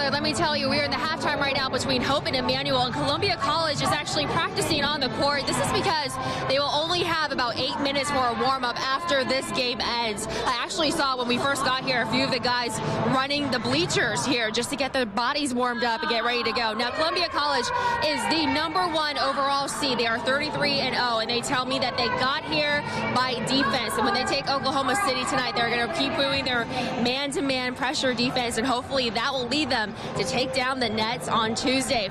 Tyler, let me tell you, we are in the halftime right now between Hope and Emmanuel, and Columbia College is actually practicing on the court. This is because they will only have about 8 minutes for a warm-up after this game ends. I actually saw when we first got here a few of the guys running the bleachers here just to get their bodies warmed up and get ready to go. Now, Columbia College is the #1 overall seed. They are 33-0, and they tell me that they got here by defense. And when they take Oklahoma City tonight, they're going to keep doing their man-to-man pressure defense, and hopefully that will lead them to take down the Nets on Tuesday.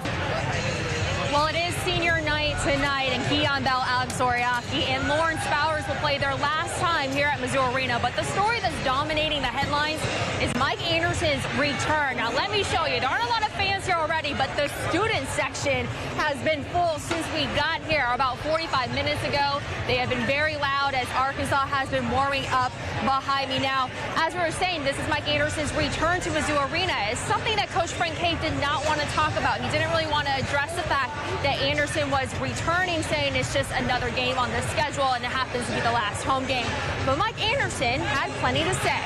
Well, it is senior night tonight, and Keon Bell, Alex Oriaki, and Lawrence Bowers will play their last time here at Mizzou Arena. But the story that's dominating the headlines is Mike Anderson's return. Now, let me show you. There aren't a lot of fans here already, but the student section has been full since we got here about 45 minutes ago. They have been very loud as Arkansas has been warming up behind me. Now, as we were saying, this is Mike Anderson's return to Mizzou Arena. It's something that Coach Frank Cave did not want to talk about. He didn't really want to address the fact that Anderson was returning, saying it's just another game on the schedule and it happens to be the last home game. But Mike Anderson had plenty to say.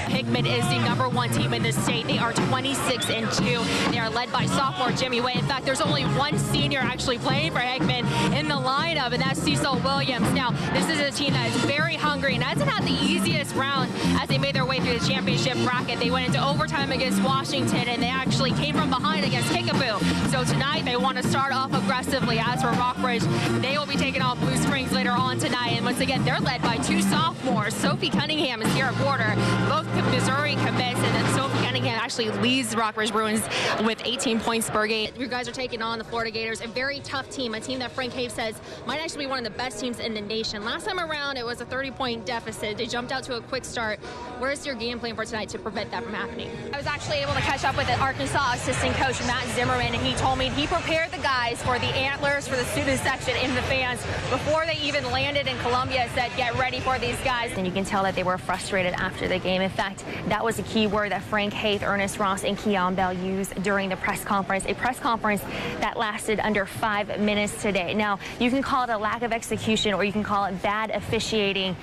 Hickman is the #1 team in the state. They are 26-2. They are led by sophomore Jimmy Way. In fact, there's only one senior actually playing for Hickman in the lineup, and that's Cecil Williams. Now, this is a team that is very hungry and hasn't had the easiest round as they made their way through the championship bracket. They went into overtime against Washington, and they actually came from behind against Kickapoo. So tonight, they want to start off aggressively. As for Rockbridge, they will be taking on Blue Springs later on tonight. And once again, they're led by 2 sophomores. Sophie Cunningham is here at quarter. Both Missouri commits, and then Sophie Cunningham actually leads Rockbridge Bruins with 18 points per game. You guys are taking on the Florida Gators, a very tough team, a team that Frank Cave says might actually be one of the best teams in the nation. Last time around, it was a 30-point deficit. They jumped out to a quick start. Where's your game plan for tonight to prevent that from happening? I was actually able to catch up with the Arkansas assistant coach, Matt Zimmerman, and he told me he prepared the guys for the antlers for the student section in the fans before they even landed in Columbia. Said, get ready for these guys. And you can tell that they were frustrated after the game. In fact, that was a key word that Frank Haith, Ernest Ross, and Keon Bell used during the press conference, a press conference that lasted under 5 minutes today. Now, you can call it a lack of execution or you can call it bad officiating,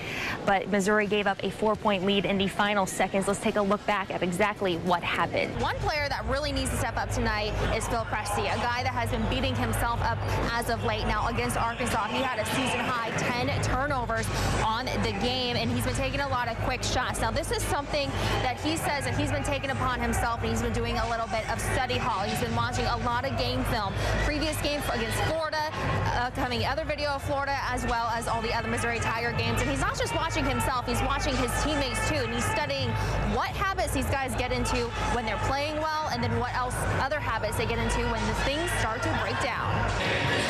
but Missouri gave up a 4-point lead in the final seconds. Let's take a look back at exactly what happened. One player that really needs to step up tonight is Phil Presti, a guy that has been beating himself up as of late. Now, against Arkansas, he had a season-high 10 turnovers on the game, and he's been taking a lot of quick shots. Now, this is something that he says that he's been taking upon himself, and he's been doing a little bit of study hall. He's been watching a lot of game film, previous games against Florida, upcoming other video of Florida, as well as all the other Missouri Tiger games. And he's not just watching himself, he's watching his teammates too, and he's studying what habits these guys get into when they're playing well, and then what else other habits they get into when the things start to break down.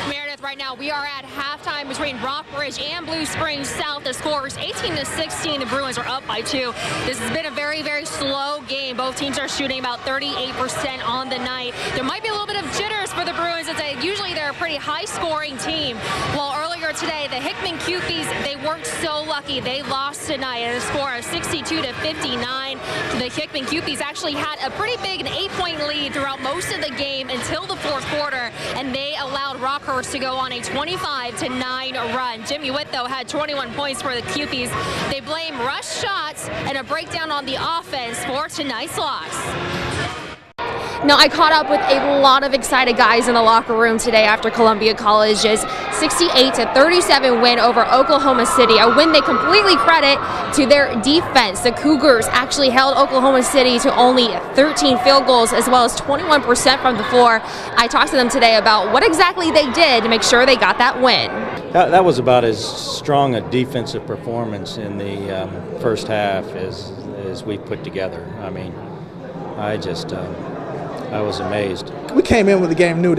Meredith, right now we are at halftime between Rockbridge and Blue Springs South. The score is 18-16. The Bruins are up by 2. This has been a very, very slow game. Both teams are shooting about 38% on the night. There might be a little bit of jitters for the Bruins, as usually they're a pretty high-scoring team. Well, earlier today, the Hickman Cupies, they weren't so lucky. They lost tonight at a score of 62-59. The Hickman Cupies actually had a pretty big 8-point lead throughout most of the game until the 4th quarter, and they allowed Rockhurst to go on a 25-9 run. Jimmy Witt, though, had 21 points for the Cupies. They blame rush shots and a breakdown on the offense for tonight's loss. Now, I caught up with a lot of excited guys in the locker room today after Columbia College's 68-37 win over Oklahoma City, a win they completely credit to their defense. The Cougars actually held Oklahoma City to only 13 field goals as well as 21% from the floor. I talked to them today about what exactly they did to make sure they got that win. That was about as strong a defensive performance in the first half as we put together. I mean, I was amazed. We came in with the game new.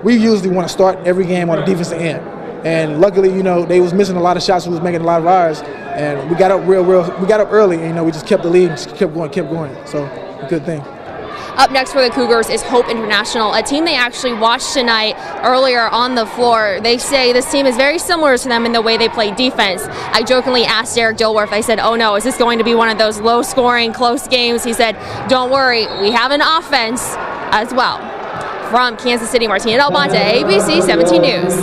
We usually want to start every game on the defensive end. And luckily, they was missing a lot of shots. We was making a lot of ours. And we got up we got up early, and, we just kept the lead and just kept going. So, a good thing. Up next for the Cougars is Hope International, a team they actually watched tonight earlier on the floor. They say this team is very similar to them in the way they play defense. I jokingly asked Derek Dilworth, I said, oh no, is this going to be one of those low-scoring, close games? He said, don't worry, we have an offense as well. From Kansas City, Martina Del Monte, ABC 17 News.